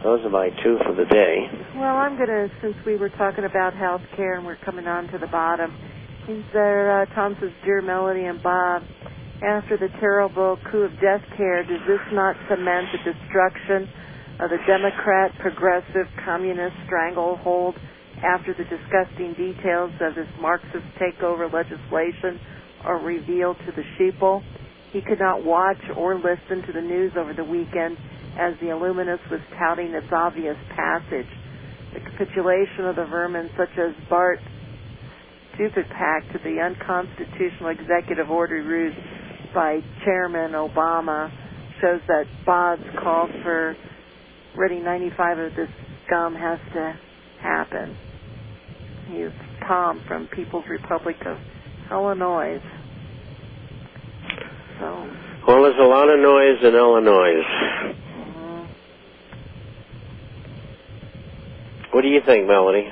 Those are my two for the day. Well, I'm going to, since we were talking about health care and we're coming on to the bottom, Tom says, Dear Melody and Bob, after the terrible coup of death care, does this not cement the destruction of the Democrat, progressive, communist stranglehold after the disgusting details of this Marxist takeover legislation are revealed to the sheeple? He could not watch or listen to the news over the weekend as the Illuminist was touting its obvious passage. The capitulation of the vermin such as Bart Stupipak to the unconstitutional executive order used by Chairman Obama shows that Bob's call for ready 95 of this scum has to happen. He's Tom from People's Republic of Illinois. So. Well, there's a lot of noise in Illinois. What do you think, Melody?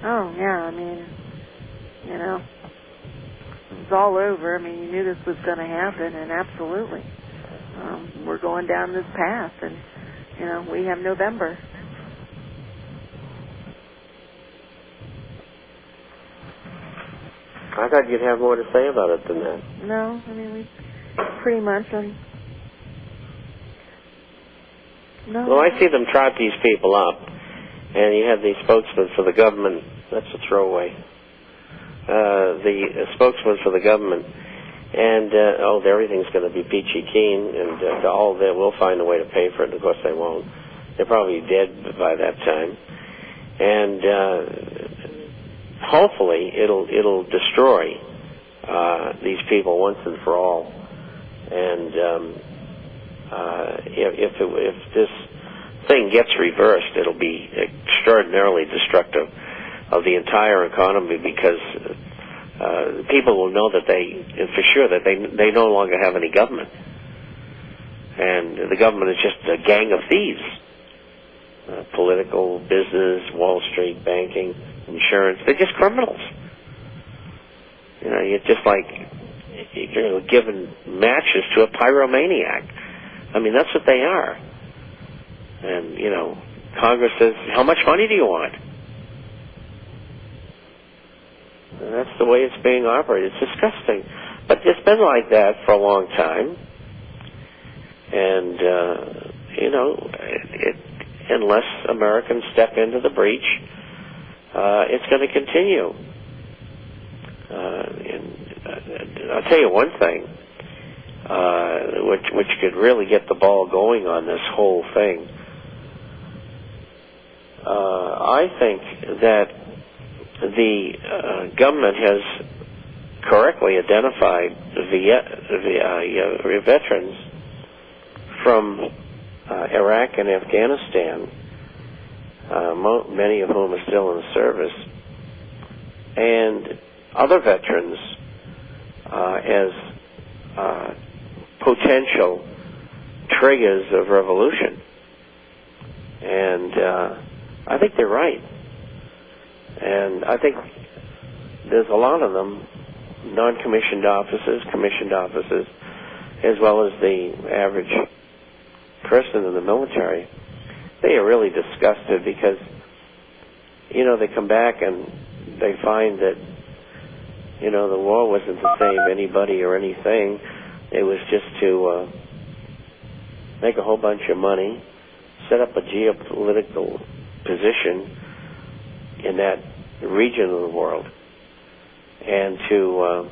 Oh, yeah, I mean, you know, it's all over. I mean, you knew this was going to happen, and absolutely. We're going down this path, and, you know, we have November. I thought you'd have more to say about it than that. No, I mean, we pretty much... No. Well, I see them trot these people up, and you have the spokesman for the government. That's a throwaway. The spokesman for the government, and everything's going to be peachy keen, and we'll find a way to pay for it. And of course, they won't. They're probably dead by that time, and hopefully, it'll destroy these people once and for all. And if this thing gets reversed, it'll be extraordinarily destructive of the entire economy, because people will know that for sure that they no longer have any government, and the government is just a gang of thieves. Political, business, Wall Street, banking, insurance, they're just criminals. You know, you're just like you're giving matches to a pyromaniac. I mean, that's what they are. And, you know, Congress says, how much money do you want? And that's the way it's being operated. It's disgusting. But it's been like that for a long time. And, you know, unless Americans step into the breach, it's going to continue. And I'll tell you one thing, which could really get the ball going on this whole thing. I think that the government has correctly identified the veterans from Iraq and Afghanistan, many of whom are still in service, and other veterans as potential triggers of revolution. And I think they're right. And I think there's a lot of them, non-commissioned officers, commissioned officers, as well as the average person in the military. They are really disgusted because, you know, they come back and they find that, you know, the war wasn't to save anybody or anything. It was just to make a whole bunch of money, set up a geopolitical position in that region of the world, and to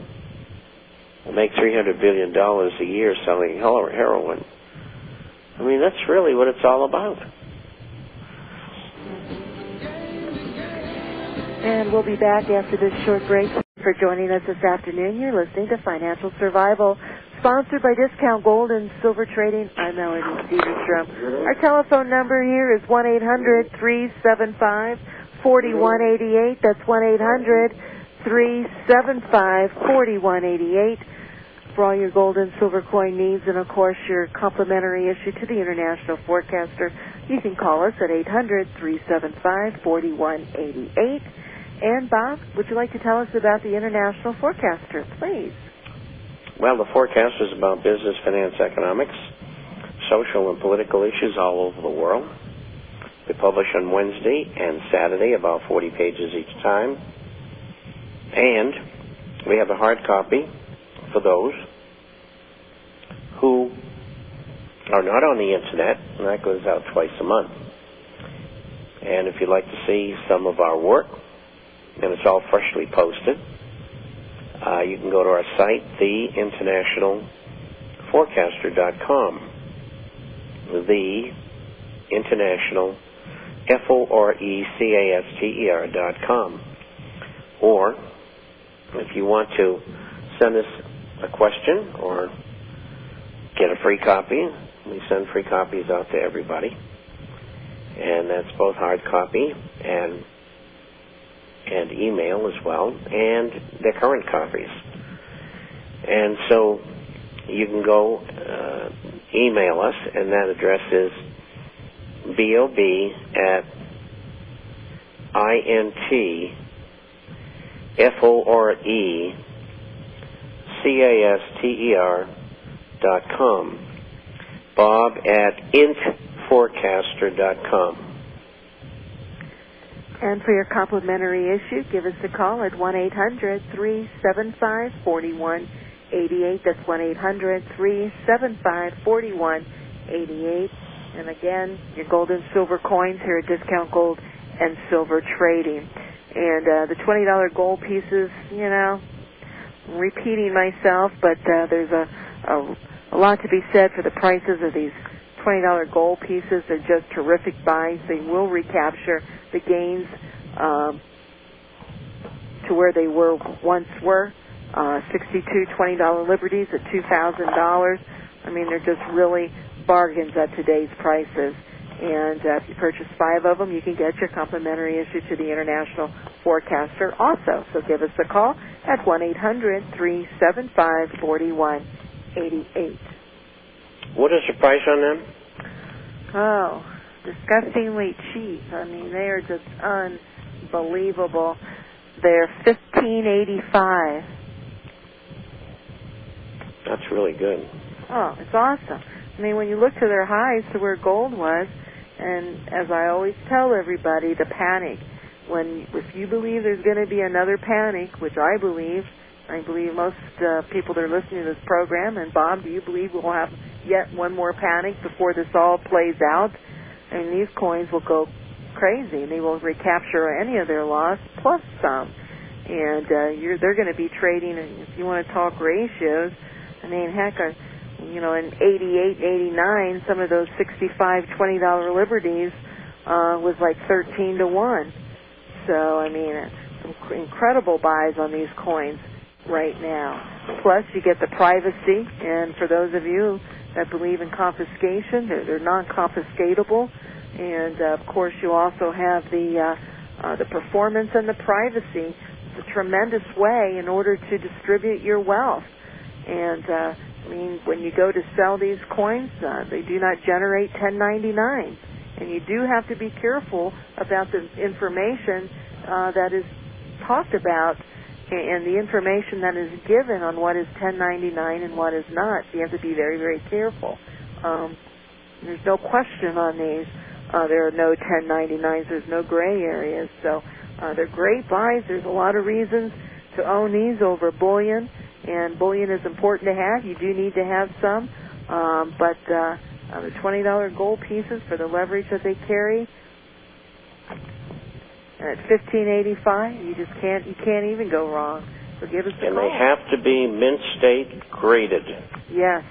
make $300 billion a year selling heroin. I mean, that's really what it's all about. And we'll be back after this short break. For joining us this afternoon, you're listening to Financial Survival, sponsored by Discount Gold and Silver Trading. I'm Melody Stevenstrom. Our telephone number here is 1-800-375-4188. That's 1-800-375-4188 for all your gold and silver coin needs, and of course your complimentary issue to the International Forecaster. You can call us at 800-375-4188. And Bob, would you like to tell us about the International Forecaster, please? Well, the forecast is about business, finance, economics, social and political issues all over the world. We publish on Wednesday and Saturday, about 40 pages each time. And we have a hard copy for those who are not on the Internet, and that goes out twice a month. And if you'd like to see some of our work, and it's all freshly posted, you can go to our site, theinternationalforecaster.com. The International, FORECASTER.com. Or, if you want to send us a question or get a free copy, we send free copies out to everybody. And that's both hard copy and email as well, and the current copies. And so you can go email us, and that address is BOB@INTFORECASTER.com. Bob@intforecaster.com. And for your complimentary issue, give us a call at 1-800-375-4188. That's 1-800-375-4188. And again, your gold and silver coins here at Discount Gold and Silver Trading. And the $20 gold pieces, you know, I'm repeating myself, but there's a lot to be said for the prices of these $20 gold pieces. They're just terrific buys. They will recapture the gains to where they once were. 62 $20 Liberties at $2,000. I mean, they're just really bargains at today's prices. And if you purchase 5 of them, you can get your complimentary issue to the International Forecaster also. So give us a call at 1-800-375-4188. What is the price on them? Oh, disgustingly cheap. I mean, they are just unbelievable. They're $15.85. That's really good. Oh, it's awesome. I mean, when you look to their highs to where gold was, and as I always tell everybody, the panic. If you believe there's going to be another panic, which I believe most people that are listening to this program, and Bob, do you believe we'll have yet one more panic before this all plays out? I mean, these coins will go crazy, and they will recapture any of their loss plus some. And they're going to be trading, and if you want to talk ratios, I mean, heck, in 88, 89, some of those 65 $20 Liberties was like 13 to 1. So, I mean, some incredible buys on these coins right now. Plus, you get the privacy, and for those of you that believe in confiscation, they're non-confiscatable. And, of course, you also have the performance and the privacy. It's a tremendous way in order to distribute your wealth. And, I mean, when you go to sell these coins, they do not generate 1099. And you do have to be careful about the information that is talked about and the information that is given on what is 1099 and what is not. So you have to be very, very careful. There's no question on these. There are no 1099s. There's no gray areas. So they're great buys. There's a lot of reasons to own these over bullion. And bullion is important to have. You do need to have some. But the $20 gold pieces for the leverage that they carry, and at $15.85, you can't even go wrong. So give us a call. And they have to be mint state graded. Yes.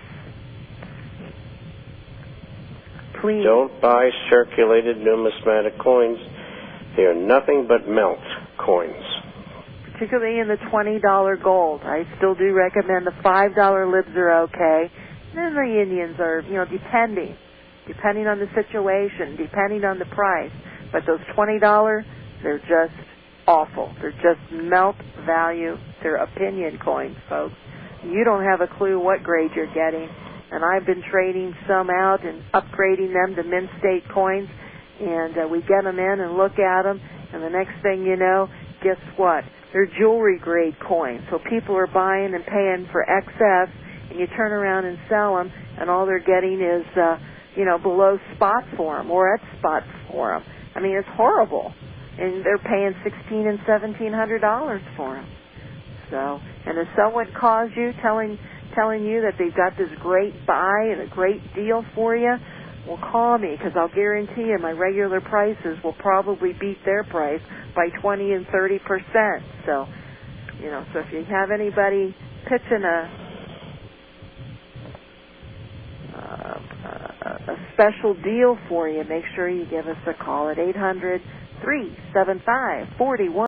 Please. Don't buy circulated numismatic coins. They are nothing but melt coins. Particularly in the $20 gold. I still do recommend the $5 libs are okay. And then the Indians are, depending on the situation, depending on the price. But those $20, they're just awful. They're just melt value. They're opinion coins, folks. You don't have a clue what grade you're getting. And I've been trading some out and upgrading them to mint state coins. And we get them in and look at them. And the next thing you know, guess what? They're jewelry grade coins. So people are buying and paying for excess. and you turn around and sell them, and all they're getting is, below spot for them or at spot for them. I mean, it's horrible, and they're paying $1,600 and $1,700 for them. So, and if someone calls you telling you that they've got this great buy and a great deal for you, well, call me, because I'll guarantee you my regular prices will probably beat their price by 20 and 30%. So, so if you have anybody pitching a special deal for you, make sure you give us a call at 800-375-41.